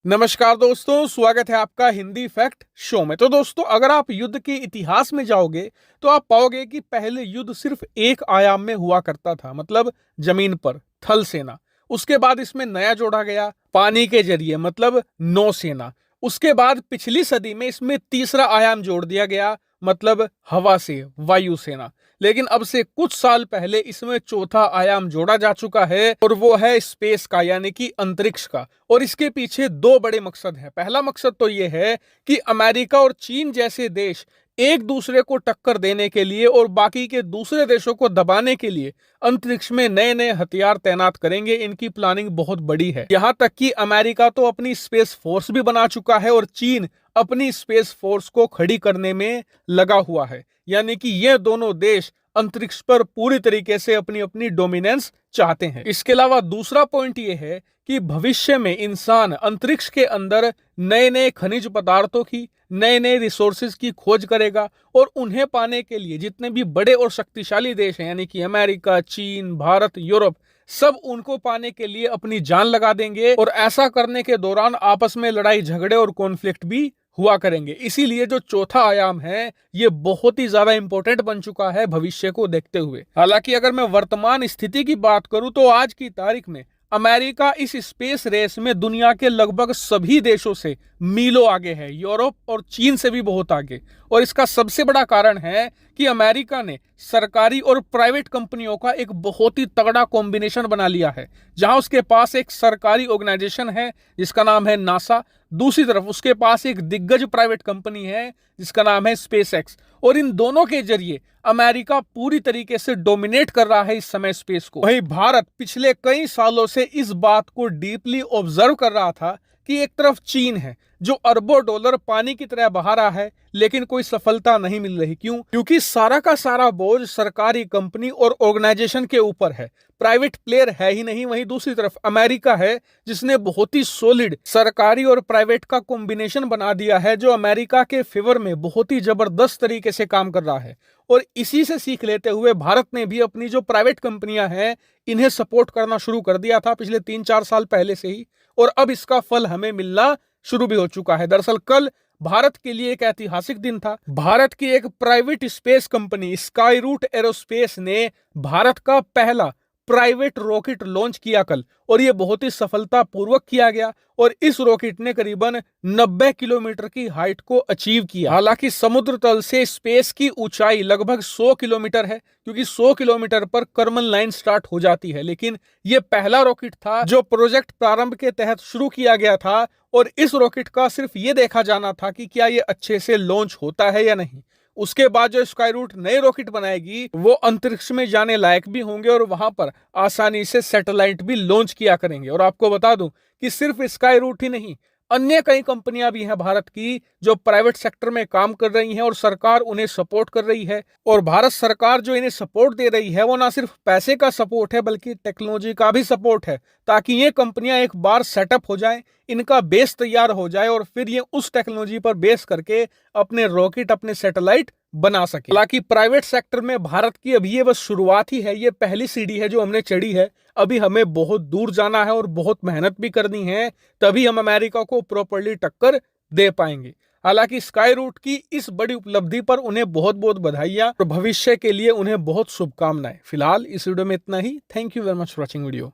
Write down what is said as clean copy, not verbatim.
नमस्कार दोस्तों, स्वागत है आपका हिंदी फैक्ट शो में। तो दोस्तों, अगर आप युद्ध के इतिहास में जाओगे तो आप पाओगे कि पहले युद्ध सिर्फ एक आयाम में हुआ करता था, मतलब जमीन पर, थल सेना। उसके बाद इसमें नया जोड़ा गया पानी के जरिए, मतलब नौसेना। उसके बाद पिछली सदी में इसमें तीसरा आयाम जोड़ दिया गया, मतलब हवा से, वायुसेना। लेकिन अब से कुछ साल पहले इसमें चौथा आयाम जोड़ा जा चुका है और वो है स्पेस का, यानी कि अंतरिक्ष का। और इसके पीछे दो बड़े मकसद हैं। पहला मकसद तो ये है कि अमेरिका और चीन जैसे देश एक दूसरे को टक्कर देने के लिए और बाकी के दूसरे देशों को दबाने के लिए अंतरिक्ष में नए नए हथियार तैनात करेंगे। इनकी प्लानिंग बहुत बड़ी है। यहां तक कि अमेरिका तो अपनी स्पेस फोर्स भी बना चुका है और चीन अपनी स्पेस फोर्स को खड़ी करने में लगा हुआ है। यानी कि ये दोनों देश अंतरिक्ष पर पूरी तरीके से अपनी अपनी डोमिनेंस चाहते हैं। इसके अलावा दूसरा पॉइंट ये है कि भविष्य में इंसान अंतरिक्ष के अंदर नए नए खनिज पदार्थों की, नए नए रिसोर्सेज की खोज करेगा और उन्हें पाने के लिए जितने भी बड़े और शक्तिशाली देश हैं, यानी कि अमेरिका, चीन, भारत, यूरोप, सब उनको पाने के लिए अपनी जान लगा देंगे। और ऐसा करने के दौरान आपस में लड़ाई झगड़े और कॉन्फ्लिक्ट भी हुआ करेंगे। इसीलिए जो चौथा आयाम है ये बहुत ही ज्यादा इंपॉर्टेंट बन चुका है भविष्य को देखते हुए। हालांकि अगर मैं वर्तमान स्थिति की बात करूं तो आज की तारीख में अमेरिका इस स्पेस रेस में दुनिया के लगभग सभी देशों से मीलों आगे है, यूरोप और चीन से भी बहुत आगे। और इसका सबसे बड़ा कारण है कि अमेरिका ने सरकारी और प्राइवेट कंपनियों का एक बहुत ही तगड़ा कॉम्बिनेशन बना लिया है, जहां उसके पास एक सरकारी ऑर्गेनाइजेशन है जिसका नाम है नासा, दूसरी तरफ उसके पास एक दिग्गज प्राइवेट कंपनी है जिसका नाम है स्पेसएक्स। और इन दोनों के जरिए अमेरिका पूरी तरीके से डोमिनेट कर रहा है इस समय स्पेस को। वहीं भारत पिछले कई सालों से इस बात को डीपली ऑब्जर्व कर रहा था कि एक तरफ चीन है जो अरबों डॉलर पानी की तरह बहा रहा है, लेकिन कोई सफलता नहीं मिल रही। क्यों? क्योंकि सारा का सारा बोझ सरकारी कंपनी और ऑर्गेनाइजेशन के ऊपर है, प्राइवेट प्लेयर है ही नहीं। वहीं दूसरी तरफ अमेरिका है जिसने बहुत ही सॉलिड सरकारी और प्राइवेट का कॉम्बिनेशन बना दिया है, जो अमेरिका के फेवर में बहुत ही जबरदस्त तरीके से काम कर रहा है। और इसी से सीख लेते हुए भारत ने भी अपनी जो प्राइवेट कंपनियां हैं इन्हें सपोर्ट करना शुरू कर दिया था पिछले 3-4 साल पहले से ही। और अब इसका फल हमें मिलना शुरू भी हो चुका है। दरअसल कल भारत के लिए एक ऐतिहासिक दिन था। भारत की एक private space company Skyroot aerospace ने भारत का पहला प्राइवेट रॉकेट लॉन्च किया कल, और यह बहुत ही सफलतापूर्वक किया गया। और इस रॉकेट ने करीबन 90 किलोमीटर की हाइट को अचीव किया। हालांकि समुद्र तल से स्पेस की ऊंचाई लगभग 100 किलोमीटर है, क्योंकि 100 किलोमीटर पर कर्मन लाइन स्टार्ट हो जाती है। लेकिन यह पहला रॉकेट था जो प्रोजेक्ट प्रारंभ के तहत शुरू किया गया था, और इस रॉकेट का सिर्फ ये देखा जाना था कि क्या यह अच्छे से लॉन्च होता है या नहीं। उसके बाद जो स्काई रूट नए रॉकेट बनाएगी वो अंतरिक्ष में जाने लायक भी होंगे और वहां पर आसानी से सैटेलाइट भी लॉन्च किया करेंगे। और आपको बता दूं कि सिर्फ स्काई रूट ही नहीं, अन्य कई कंपनियां भी हैं भारत की जो प्राइवेट सेक्टर में काम कर रही हैं और सरकार उन्हें सपोर्ट कर रही है। और भारत सरकार जो इन्हें सपोर्ट दे रही है वो ना सिर्फ पैसे का सपोर्ट है बल्कि टेक्नोलॉजी का भी सपोर्ट है, ताकि ये कंपनियां एक बार सेटअप हो जाएं, इनका बेस तैयार हो जाए और फिर ये उस टेक्नोलॉजी पर बेस करके अपने रॉकेट, अपने सैटेलाइट बना सके। हालांकि प्राइवेट सेक्टर में भारत की अभी ये बस शुरुआत ही है, ये पहली सीढ़ी है जो हमने चढ़ी है। अभी हमें बहुत दूर जाना है और बहुत मेहनत भी करनी है, तभी हम अमेरिका को प्रॉपर्ली टक्कर दे पाएंगे। हालांकि स्काई रूट की इस बड़ी उपलब्धि पर उन्हें बहुत बहुत बधाइयां और भविष्य के लिए उन्हें बहुत शुभकामनाएं। फिलहाल इस वीडियो में इतना ही। Thank you very much for watching video.